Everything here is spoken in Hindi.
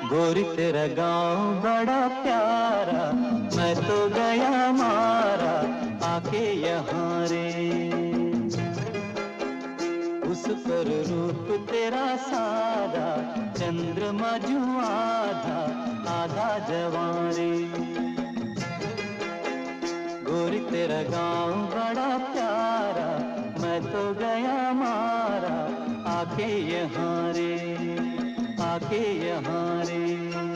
गोरी तेरा गांव बड़ा प्यारा, मैं तो गया मारा आके यहाँ रे। उस पर रूप तेरा सादा, चंद्रमा जो आधा आधा जवां रे। गोरी तेरा गांव बड़ा प्यारा, मैं तो गया मारा आके यहाँ रे, आके यहाँ रे।